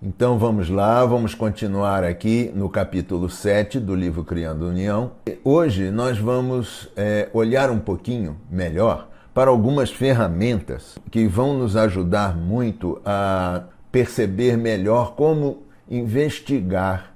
Então vamos lá, vamos continuar aqui no capítulo 7 do livro Criando União. Hoje nós vamos olhar um pouquinho melhor para algumas ferramentas que vão nos ajudar muito a perceber melhor como investigar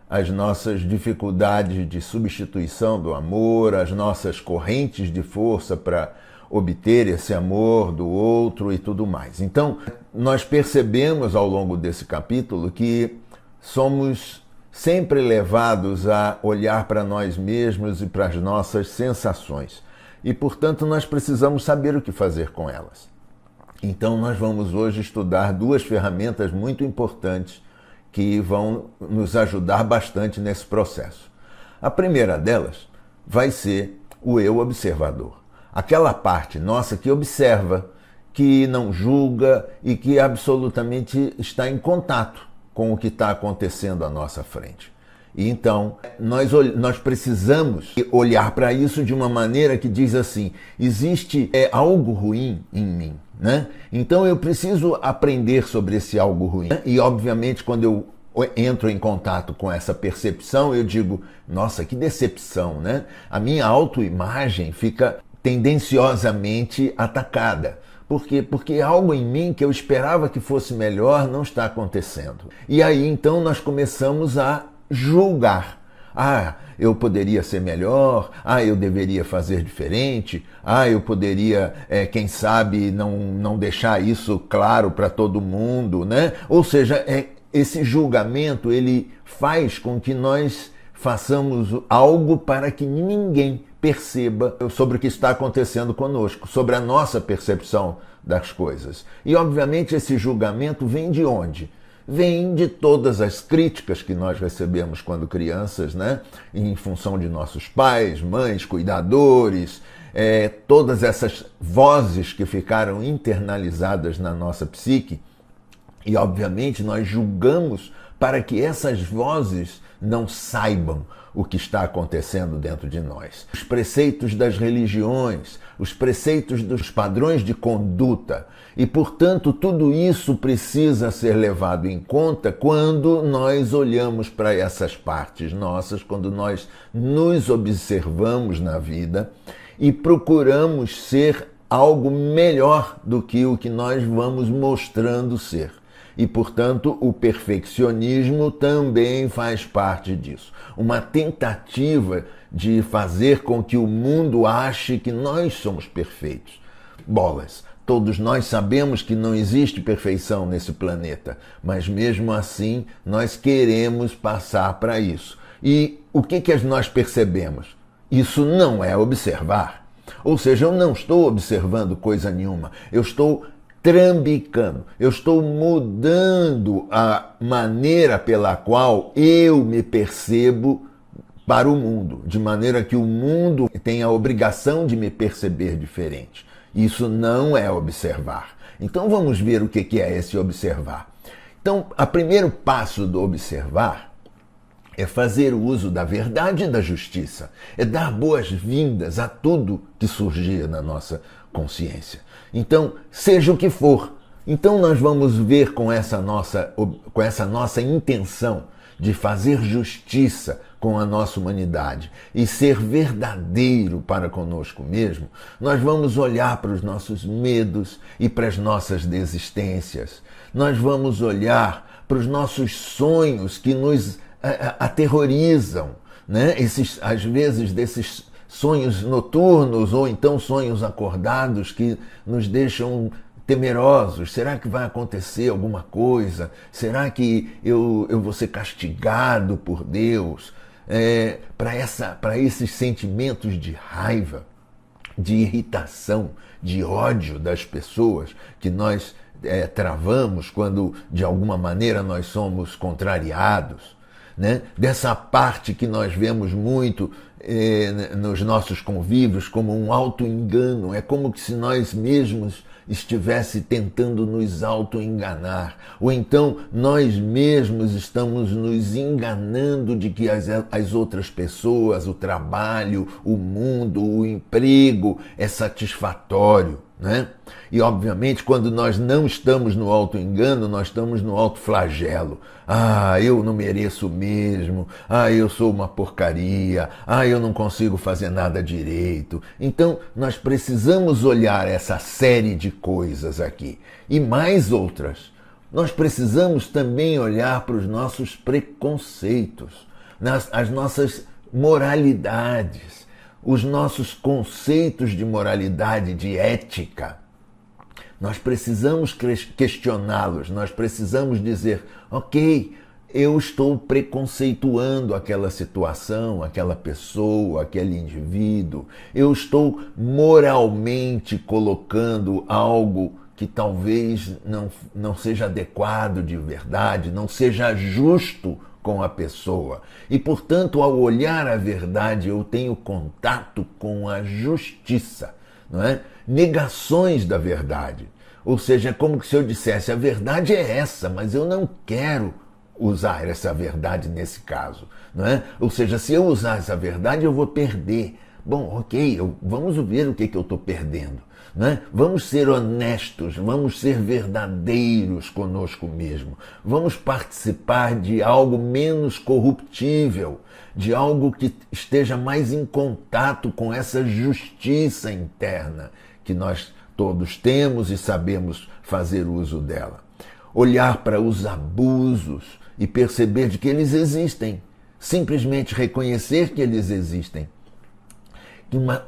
as nossas dificuldades de substituição do amor, as nossas correntes de força para obter esse amor do outro e tudo mais. Então, nós percebemos ao longo desse capítulo que somos sempre levados a olhar para nós mesmos e para as nossas sensações. E, portanto, nós precisamos saber o que fazer com elas. Então, nós vamos hoje estudar duas ferramentas muito importantes que vão nos ajudar bastante nesse processo. A primeira delas vai ser o eu observador. Aquela parte nossa que observa, que não julga e que absolutamente está em contato com o que está acontecendo à nossa frente. E então, nós precisamos olhar para isso de uma maneira que diz assim, existe algo ruim em mim, né? Então eu preciso aprender sobre esse algo ruim. E obviamente quando eu entro em contato com essa percepção, eu digo, nossa, que decepção, né? A minha autoimagem fica tendenciosamente atacada. Por quê? Porque algo em mim que eu esperava que fosse melhor não está acontecendo. E aí então nós começamos a julgar. Ah, eu poderia ser melhor, eu deveria fazer diferente, eu poderia, quem sabe, não deixar isso claro para todo mundo, né? Ou seja, esse julgamento, ele faz com que nós façamos algo para que ninguém perceba sobre o que está acontecendo conosco, sobre a nossa percepção das coisas. E, obviamente, esse julgamento vem de onde? Vem de todas as críticas que nós recebemos quando crianças, né? Em função de nossos pais, mães, cuidadores, todas essas vozes que ficaram internalizadas na nossa psique. E, obviamente, nós julgamos para que essas vozes não saibam o que está acontecendo dentro de nós. Os preceitos das religiões, os preceitos dos padrões de conduta. E, portanto, tudo isso precisa ser levado em conta quando nós olhamos para essas partes nossas, quando nós nos observamos na vida e procuramos ser algo melhor do que o que nós vamos mostrando ser. E, portanto, o perfeccionismo também faz parte disso. Uma tentativa de fazer com que o mundo ache que nós somos perfeitos. Bolas, todos nós sabemos que não existe perfeição nesse planeta, mas mesmo assim nós queremos passar para isso. E o que nós percebemos? Isso não é observar. Ou seja, eu não estou observando coisa nenhuma, eu estou trambicando, eu estou mudando a maneira pela qual eu me percebo para o mundo, de maneira que o mundo tem a obrigação de me perceber diferente. Isso não é observar. Então vamos ver o que é esse observar. Então, o primeiro passo do observar é fazer o uso da verdade e da justiça, é dar boas-vindas a tudo que surgir na nossa consciência. Então, seja o que for. Então nós vamos ver com essa nossa intenção de fazer justiça com a nossa humanidade e ser verdadeiro para conosco mesmo, nós vamos olhar para os nossos medos e para as nossas desistências. Nós vamos olhar para os nossos sonhos que nos aterrorizam, né? Às vezes desses sonhos noturnos ou então sonhos acordados que nos deixam temerosos. Será que vai acontecer alguma coisa? Será que eu vou ser castigado por Deus? Para esses sentimentos de raiva, de irritação, de ódio das pessoas que nós travamos quando de alguma maneira nós somos contrariados, né? Dessa parte que nós vemos muito nos nossos convívios como um auto-engano, é como se nós mesmos estivesse tentando nos auto-enganar, ou então nós mesmos estamos nos enganando de que as outras pessoas, o trabalho, o mundo, o emprego é satisfatório, né? E, obviamente, quando nós não estamos no auto-engano, nós estamos no auto-flagelo. Ah, eu não mereço mesmo. Ah, eu sou uma porcaria. Ah, eu não consigo fazer nada direito. Então, nós precisamos olhar essa série de coisas aqui. E mais outras. Nós precisamos também olhar para os nossos preconceitos, as nossas moralidades, os nossos conceitos de moralidade, de ética. Nós precisamos questioná-los, nós precisamos dizer, ok, eu estou preconceituando aquela situação, aquela pessoa, aquele indivíduo, eu estou moralmente colocando algo que talvez não seja adequado de verdade, não seja justo com a pessoa. E, portanto, ao olhar a verdade, eu tenho contato com a justiça, não é? Negações da verdade. Ou seja, é como se eu dissesse, a verdade é essa, mas eu não quero usar essa verdade nesse caso, não é? Ou seja, se eu usar essa verdade, eu vou perder. Bom, ok, vamos ver o que eu estou perdendo. Né? Vamos ser honestos, vamos ser verdadeiros conosco mesmo. Vamos participar de algo menos corruptível, de algo que esteja mais em contato com essa justiça interna que nós todos temos e sabemos fazer uso dela. Olhar para os abusos e perceber de que eles existem. Simplesmente reconhecer que eles existem.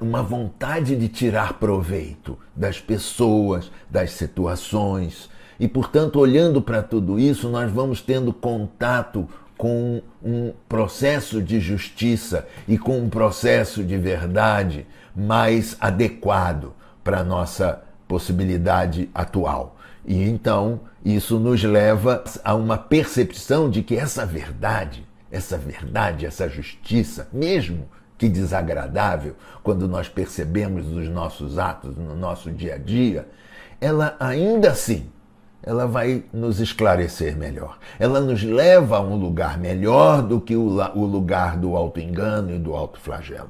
Uma vontade de tirar proveito das pessoas, das situações. E, portanto, olhando para tudo isso, nós vamos tendo contato com um processo de justiça e com um processo de verdade mais adequado para a nossa possibilidade atual. E, então, isso nos leva a uma percepção de que essa verdade, essa justiça, mesmo que desagradável, quando nós percebemos os nossos atos no nosso dia a dia, ela ainda assim, ela vai nos esclarecer melhor. Ela nos leva a um lugar melhor do que o lugar do auto-engano e do auto-flagelo.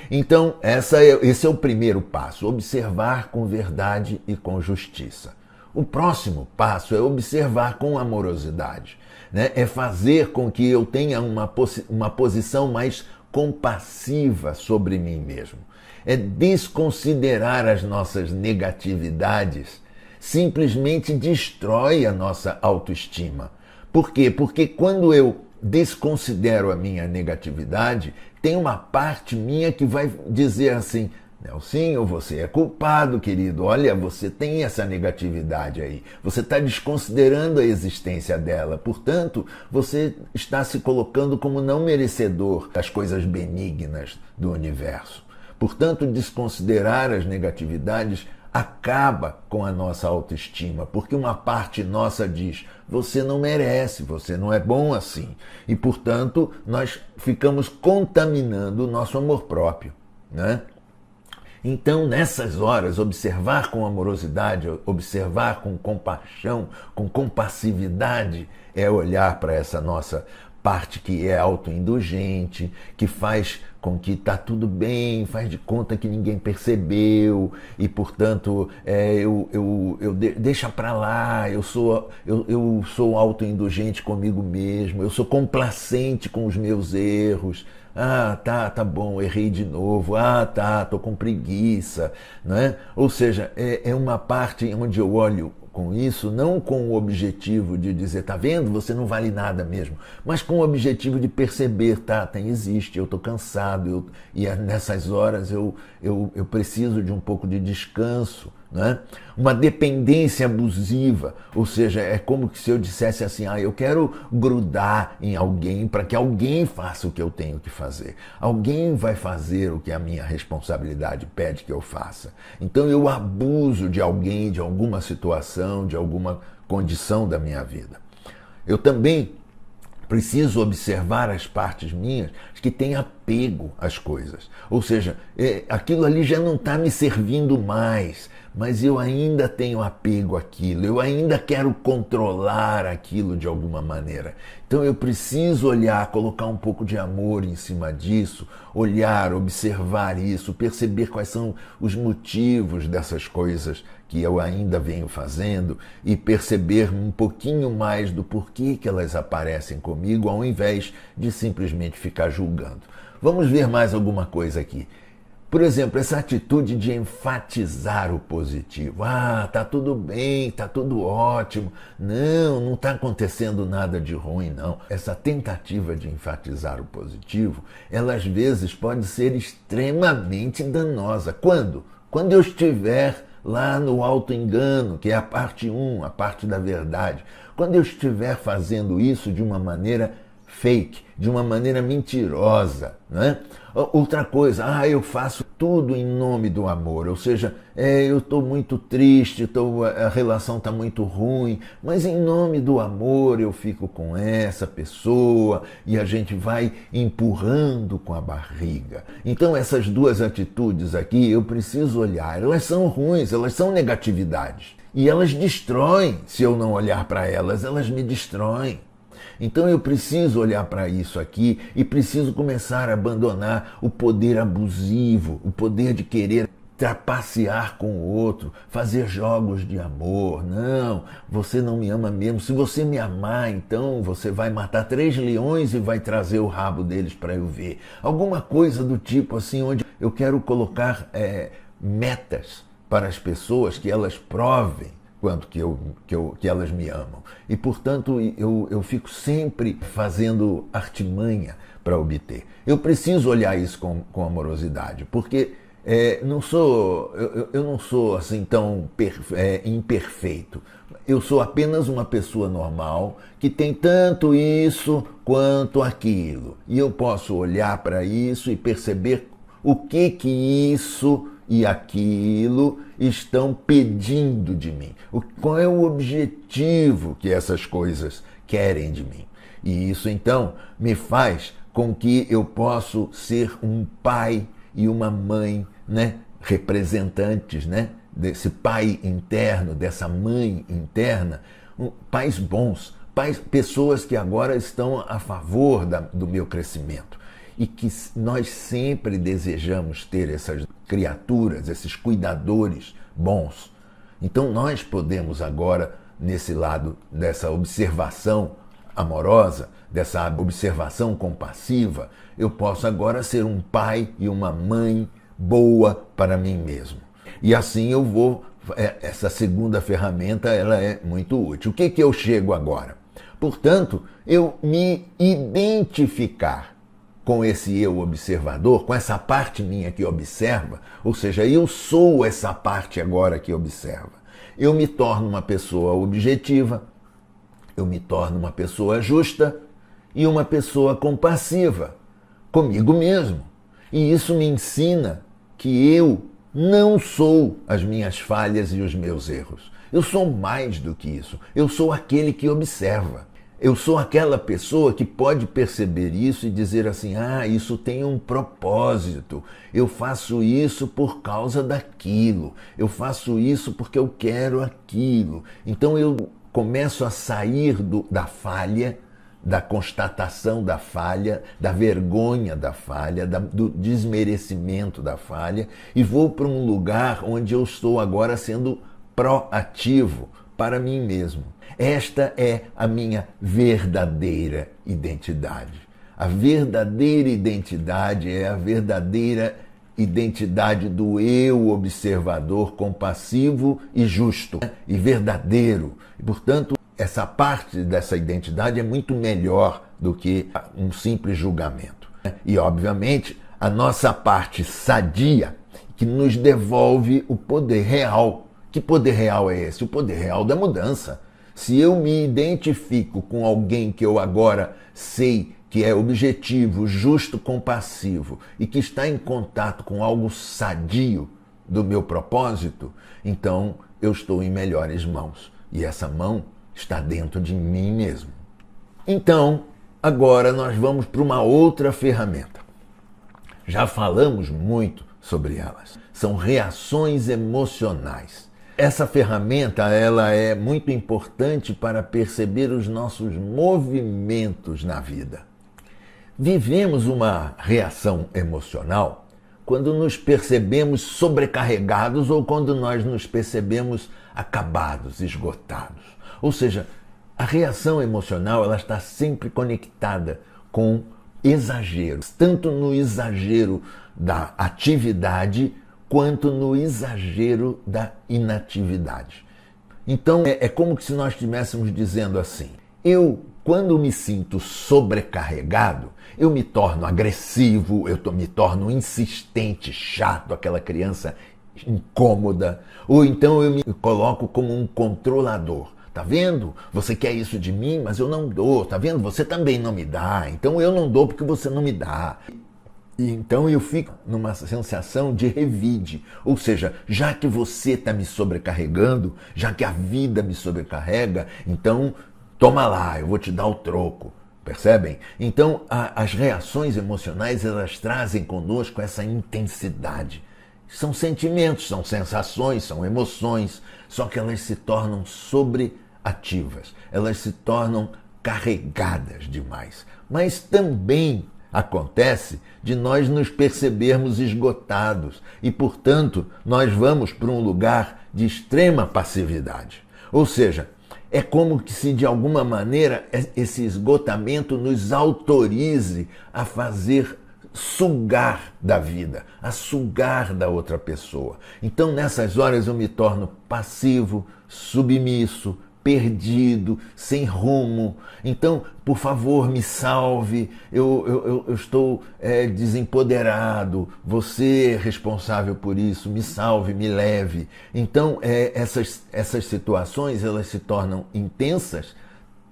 Então, esse é o primeiro passo, observar com verdade e com justiça. O próximo passo é observar com amorosidade, né? É fazer com que eu tenha uma posição mais compassiva sobre mim mesmo. É desconsiderar as nossas negatividades, simplesmente destrói a nossa autoestima. Por quê? Porque quando eu desconsidero a minha negatividade, tem uma parte minha que vai dizer assim, Nelsinho, você é culpado, querido. Olha, você tem essa negatividade aí. Você está desconsiderando a existência dela. Portanto, você está se colocando como não merecedor das coisas benignas do universo. Portanto, desconsiderar as negatividades acaba com a nossa autoestima, porque uma parte nossa diz, você não merece, você não é bom assim. E, portanto, nós ficamos contaminando o nosso amor próprio, né? Então, nessas horas, observar com amorosidade, observar com compaixão, com compassividade, é olhar para essa nossa parte que é autoindulgente, que faz com que está tudo bem, faz de conta que ninguém percebeu e, portanto, deixa para lá, eu sou autoindulgente comigo mesmo, eu sou complacente com os meus erros. Ah, tá bom, errei de novo. Ah, tô com preguiça, né? Ou seja, é uma parte onde eu olho com isso, não com o objetivo de dizer, tá vendo, você não vale nada mesmo, mas com o objetivo de perceber, existe, eu tô cansado, e nessas horas eu preciso de um pouco de descanso, né? Uma dependência abusiva, ou seja, é como se eu dissesse assim, eu quero grudar em alguém para que alguém faça o que eu tenho que fazer. Alguém vai fazer o que a minha responsabilidade pede que eu faça. Então eu abuso de alguém, de alguma situação, de alguma condição da minha vida. Eu também preciso observar as partes minhas que têm a apego às coisas. Ou seja, aquilo ali já não está me servindo mais, mas eu ainda tenho apego àquilo, eu ainda quero controlar aquilo de alguma maneira. Então eu preciso olhar, colocar um pouco de amor em cima disso, olhar, observar isso, perceber quais são os motivos dessas coisas que eu ainda venho fazendo e perceber um pouquinho mais do porquê que elas aparecem comigo, ao invés de simplesmente ficar julgando. Vamos ver mais alguma coisa aqui. Por exemplo, essa atitude de enfatizar o positivo. Ah, tá tudo bem, tá tudo ótimo. Não está acontecendo nada de ruim, não. Essa tentativa de enfatizar o positivo, ela às vezes pode ser extremamente danosa. Quando? Quando eu estiver lá no auto-engano, que é a parte 1, a parte da verdade. Quando eu estiver fazendo isso de uma maneira fake, de uma maneira mentirosa, né? Outra coisa, eu faço tudo em nome do amor, ou seja, eu estou muito triste, a relação está muito ruim, mas em nome do amor eu fico com essa pessoa e a gente vai empurrando com a barriga. Então essas duas atitudes aqui eu preciso olhar, elas são ruins, elas são negatividades e elas destroem, se eu não olhar para elas, elas me destroem. Então eu preciso olhar para isso aqui e preciso começar a abandonar o poder abusivo, o poder de querer trapacear com o outro, fazer jogos de amor. Não, você não me ama mesmo. Se você me amar, então você vai matar 3 leões e vai trazer o rabo deles para eu ver. Alguma coisa do tipo assim, onde eu quero colocar metas para as pessoas que elas provem quanto que elas me amam. E, portanto, eu fico sempre fazendo artimanha para obter. Eu preciso olhar isso com amorosidade, porque eu não sou assim tão imperfeito. Eu sou apenas uma pessoa normal que tem tanto isso quanto aquilo. E eu posso olhar para isso e perceber o que isso e aquilo estão pedindo de mim. Qual é o objetivo que essas coisas querem de mim? E isso, então, me faz com que eu possa ser um pai e uma mãe, né, representantes, né, desse pai interno, dessa mãe interna, pais bons, pessoas que agora estão a favor do meu crescimento. E que nós sempre desejamos ter essas criaturas, esses cuidadores bons. Então nós podemos agora, nesse lado dessa observação amorosa, dessa observação compassiva, eu posso agora ser um pai e uma mãe boa para mim mesmo. E assim eu vou, essa segunda ferramenta, ela é muito útil. O que eu chego agora? Portanto, eu me identificar com esse eu observador, com essa parte minha que observa, ou seja, eu sou essa parte agora que observa. Eu me torno uma pessoa objetiva, eu me torno uma pessoa justa e uma pessoa compassiva comigo mesmo. E isso me ensina que eu não sou as minhas falhas e os meus erros. Eu sou mais do que isso. Eu sou aquele que observa. Eu sou aquela pessoa que pode perceber isso e dizer assim, isso tem um propósito, eu faço isso por causa daquilo, eu faço isso porque eu quero aquilo. Então eu começo a sair da falha, da constatação da falha, da vergonha da falha, do desmerecimento da falha e vou para um lugar onde eu estou agora sendo proativo para mim mesmo. Esta é a minha verdadeira identidade. A verdadeira identidade é a verdadeira identidade do eu observador compassivo e justo e verdadeiro. E, portanto, essa parte dessa identidade é muito melhor do que um simples julgamento. E, obviamente, a nossa parte sadia que nos devolve o poder real. Que poder real é esse? O poder real da mudança. Se eu me identifico com alguém que eu agora sei que é objetivo, justo, compassivo e que está em contato com algo sadio do meu propósito, então eu estou em melhores mãos. E essa mão está dentro de mim mesmo. Então, agora nós vamos para uma outra ferramenta. Já falamos muito sobre elas. São reações emocionais. Essa ferramenta ela é muito importante para perceber os nossos movimentos na vida. Vivemos uma reação emocional quando nos percebemos sobrecarregados ou quando nós nos percebemos acabados, esgotados. Ou seja, a reação emocional ela está sempre conectada com exageros, tanto no exagero da atividade quanto no exagero da inatividade. Então é como se nós estivéssemos dizendo assim, quando me sinto sobrecarregado, eu me torno agressivo, me torno insistente, chato, aquela criança incômoda, ou então eu me coloco como um controlador. Tá vendo? Você quer isso de mim, mas eu não dou. Tá vendo? Você também não me dá. Então eu não dou porque você não me dá. E então eu fico numa sensação de revide. Ou seja, já que você está me sobrecarregando, já que a vida me sobrecarrega, então toma lá, eu vou te dar o troco. Percebem? Então as reações emocionais elas trazem conosco essa intensidade. São sentimentos, são sensações, são emoções, só que elas se tornam sobreativas, elas se tornam carregadas demais. Mas também acontece de nós nos percebermos esgotados e, portanto, nós vamos para um lugar de extrema passividade. Ou seja, é como que se de alguma maneira esse esgotamento nos autorize a sugar da vida, a sugar da outra pessoa. Então, nessas horas eu me torno passivo, submisso, perdido, sem rumo. Então, por favor, me salve, eu estou desempoderado, você é responsável por isso, me salve, me leve. Então, essas situações, elas se tornam intensas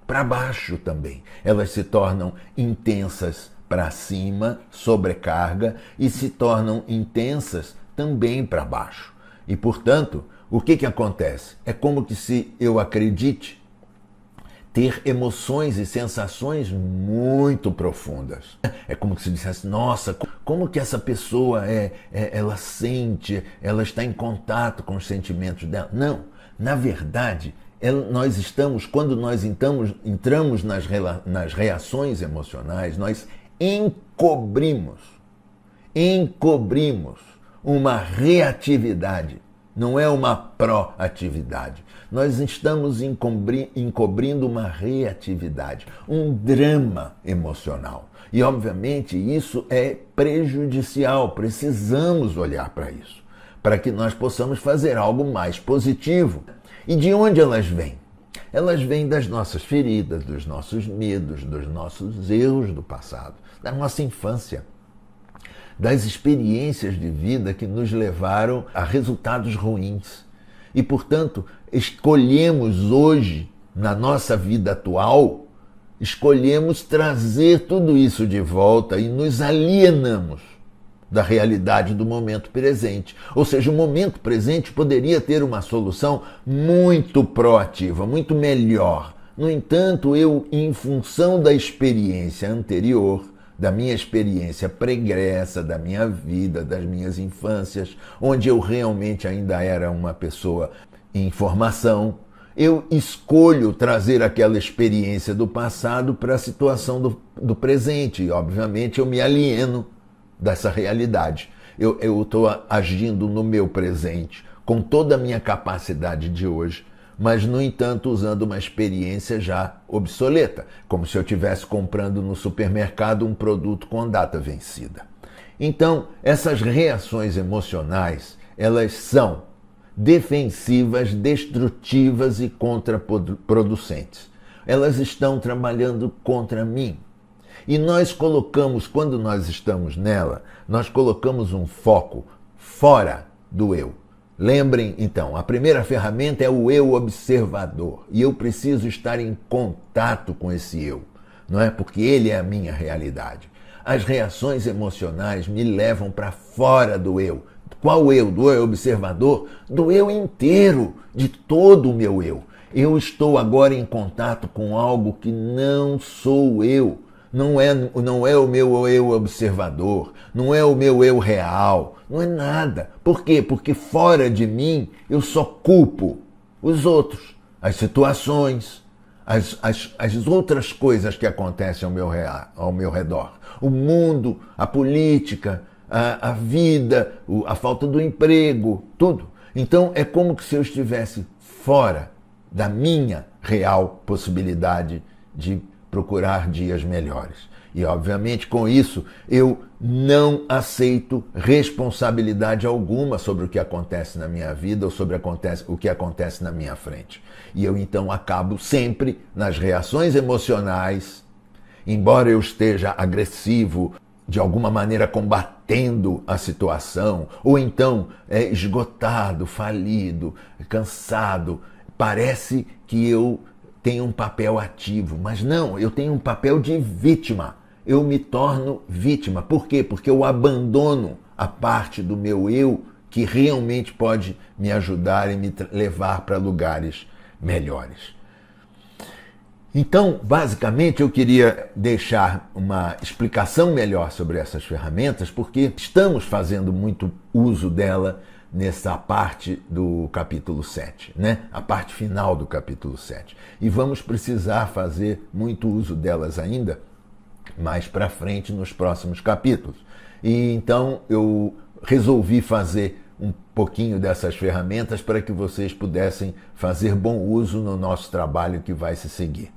para baixo também. Elas se tornam intensas para cima, sobrecarga, e se tornam intensas também para baixo. E, portanto, o que acontece? É como que se eu acredite ter emoções e sensações muito profundas. É como que se dissesse, nossa, como que essa pessoa ela sente, ela está em contato com os sentimentos dela. Não, na verdade, nós estamos, quando nós entramos nas reações emocionais, nós encobrimos uma reatividade, não é uma proatividade. Nós estamos encobrindo uma reatividade, um drama emocional. E, obviamente, isso é prejudicial, precisamos olhar para isso, para que nós possamos fazer algo mais positivo. E de onde elas vêm? Elas vêm das nossas feridas, dos nossos medos, dos nossos erros do passado, da nossa infância, das experiências de vida que nos levaram a resultados ruins. E, portanto, escolhemos hoje, na nossa vida atual, escolhemos trazer tudo isso de volta e nos alienamos da realidade do momento presente. Ou seja, o momento presente poderia ter uma solução muito proativa, muito melhor. No entanto, eu, em função da experiência anterior, da minha experiência pregressa, da minha vida, das minhas infâncias, onde eu realmente ainda era uma pessoa em formação, eu escolho trazer aquela experiência do passado para a situação do presente. E, obviamente, eu me alieno dessa realidade. Eu estou agindo no meu presente, com toda a minha capacidade de hoje, mas, no entanto, usando uma experiência já obsoleta, como se eu estivesse comprando no supermercado um produto com data vencida. Então, essas reações emocionais, elas são defensivas, destrutivas e contraproducentes. Elas estão trabalhando contra mim. E nós colocamos, quando nós estamos nela, nós colocamos um foco fora do eu. Lembrem, então, a primeira ferramenta é o eu observador. E eu preciso estar em contato com esse eu, não é? Porque ele é a minha realidade. As reações emocionais me levam para fora do eu. Qual eu? Do eu observador? Do eu inteiro, de todo o meu eu. Eu estou agora em contato com algo que não sou eu. não é o meu eu observador, não é o meu eu real, não é nada. Por quê? Porque fora de mim eu só culpo os outros, as situações, as outras coisas que acontecem ao meu redor. O mundo, a política, a vida, a falta do emprego, tudo. Então é como se eu estivesse fora da minha real possibilidade de procurar dias melhores. E, obviamente, com isso, eu não aceito responsabilidade alguma sobre o que acontece na minha vida ou sobre o que acontece na minha frente. E eu, então, acabo sempre nas reações emocionais, embora eu esteja agressivo, de alguma maneira combatendo a situação, ou então esgotado, falido, cansado, parece que eu tenho um papel ativo, mas não, eu tenho um papel de vítima. Eu me torno vítima. Por quê? Porque eu abandono a parte do meu eu que realmente pode me ajudar e me levar para lugares melhores. Então, basicamente, eu queria deixar uma explicação melhor sobre essas ferramentas, porque estamos fazendo muito uso dela nessa parte do capítulo 7, né? A parte final do capítulo 7. E vamos precisar fazer muito uso delas ainda mais para frente nos próximos capítulos. E então eu resolvi fazer um pouquinho dessas ferramentas para que vocês pudessem fazer bom uso no nosso trabalho que vai se seguir.